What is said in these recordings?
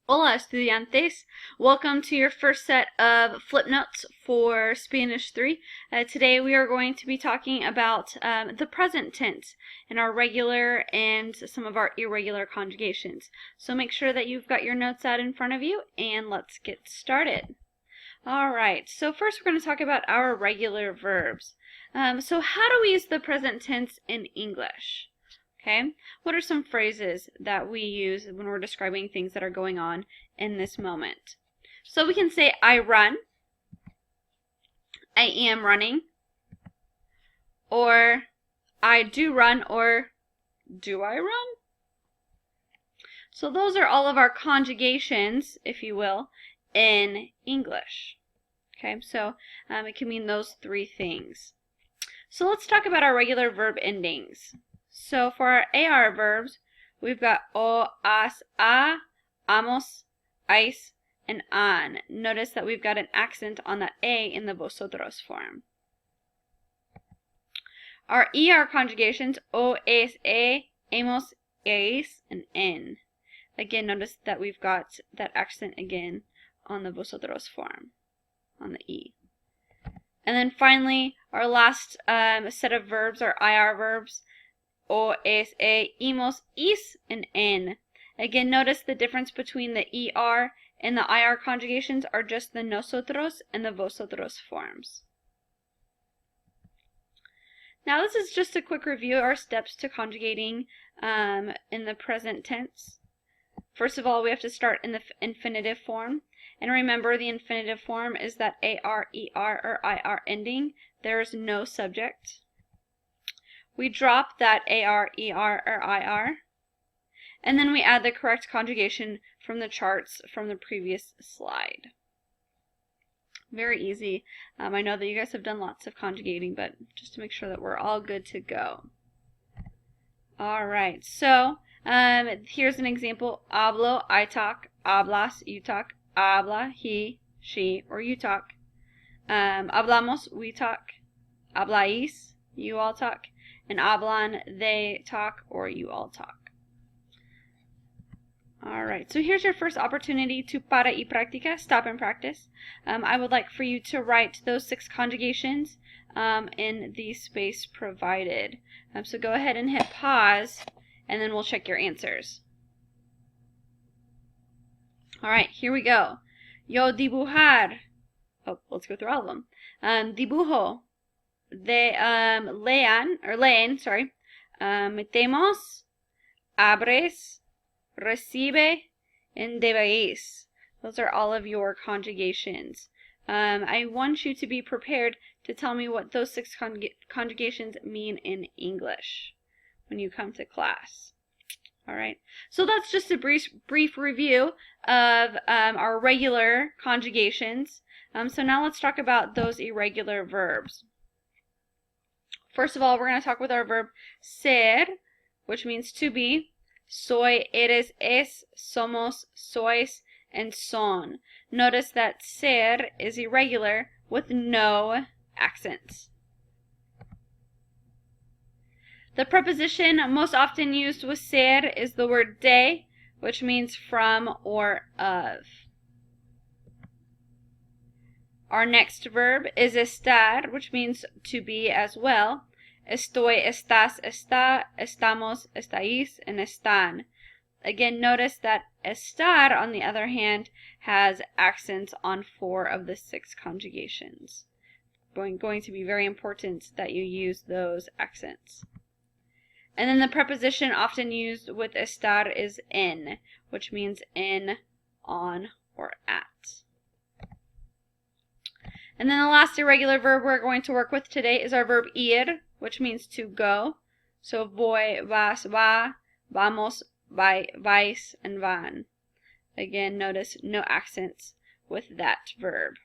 Hola, estudiantes. Welcome to your first set of flip notes for Spanish 3. Today we are going to be talking about the present tense in our regular and some of our irregular conjugations. So make sure that you've got your notes out in front of you, and let's get started. Alright, so first we're going to talk about our regular verbs. So how do we use the present tense in English? Okay, what are some phrases that we use when we're describing things that are going on in this moment? So we can say, I run, I am running, or I do run, or do I run? So those are all of our conjugations, if you will, in English. Okay, so it can mean those three things. So let's talk about our regular verb endings. So for our AR verbs, we've got o, as, a, amos, ais, and an. Notice that we've got an accent on that A in the vosotros form. Our ER conjugations, o, es, e, amos, eis, and en. Again, notice that we've got that accent again on the vosotros form, on the E. And then finally, our last set of verbs, our IR verbs, o, es, e, imos, is, and en. Again, notice the difference between the ER and the IR conjugations are just the nosotros and the vosotros forms. Now this is just a quick review of our steps to conjugating in the present tense. First of all, we have to start in the infinitive form. And remember, the infinitive form is that AR, ER, or IR ending. There is no subject. We drop that AR, ER, or IR, and then we add the correct conjugation from the charts from the previous slide. Very easy. I know that you guys have done lots of conjugating, but just to make sure that we're all good to go. Alright, so here's an example. Hablo, I talk. Hablas, you talk. Habla, he, she, or you talk. Hablamos, we talk. Habláis, you all talk. And hablan, they talk, or you all talk. Alright, so here's your first opportunity to para y practica, stop and practice. I would like for you to write those 6 conjugations in the space provided. So go ahead and hit pause, and then we'll check your answers. Alright, here we go. Yo dibujar. Oh, let's go through all of them. Dibujo. Leen, sorry. Metemos, abres, recibe, and debéis. Those are all of your conjugations. I want you to be prepared to tell me what those 6 conjugations mean in English when you come to class. Alright, so that's just a brief review of our regular conjugations. So now let's talk about those irregular verbs. First of all, we're going to talk with our verb ser, which means to be. Soy, eres, es, somos, sois, and son. Notice that ser is irregular with no accents. The preposition most often used with ser is the word de, which means from or of. Our next verb is estar, which means to be as well. Estoy, estás, está, estamos, estáis, and están. Again, notice that estar, on the other hand, has accents on 4 of the 6 conjugations. Going to be very important that you use those accents. And then the preposition often used with estar is en, which means in, on, or at. And then the last irregular verb we're going to work with today is our verb ir, which means to go. So voy, vas, va, vamos, vais, and van. Again, notice no accents with that verb.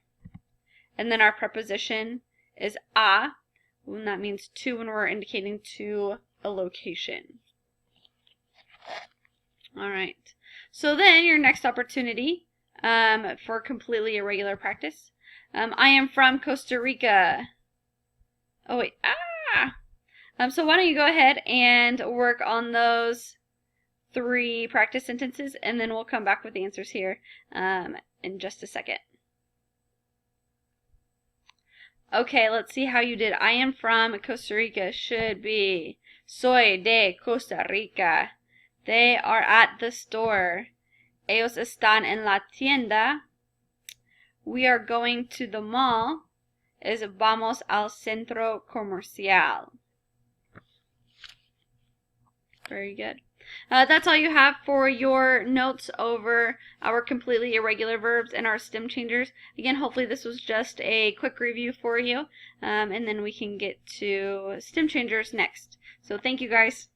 And then our preposition is a, and that means to when we're indicating to a location. Alright, so then your next opportunity for completely irregular practice. I am from Costa Rica. Oh wait, so why don't you go ahead and work on those 3 practice sentences, and then we'll come back with the answers here in just a second. Okay, let's see how you did. I am from Costa Rica should be soy de Costa Rica. They are at the store. Ellos están en la tienda. We are going to the mall. Es vamos al centro comercial. Very good. That's all you have for your notes over our completely irregular verbs and our stem changers. Again, hopefully this was just a quick review for you, and then we can get to stem changers next. So thank you guys.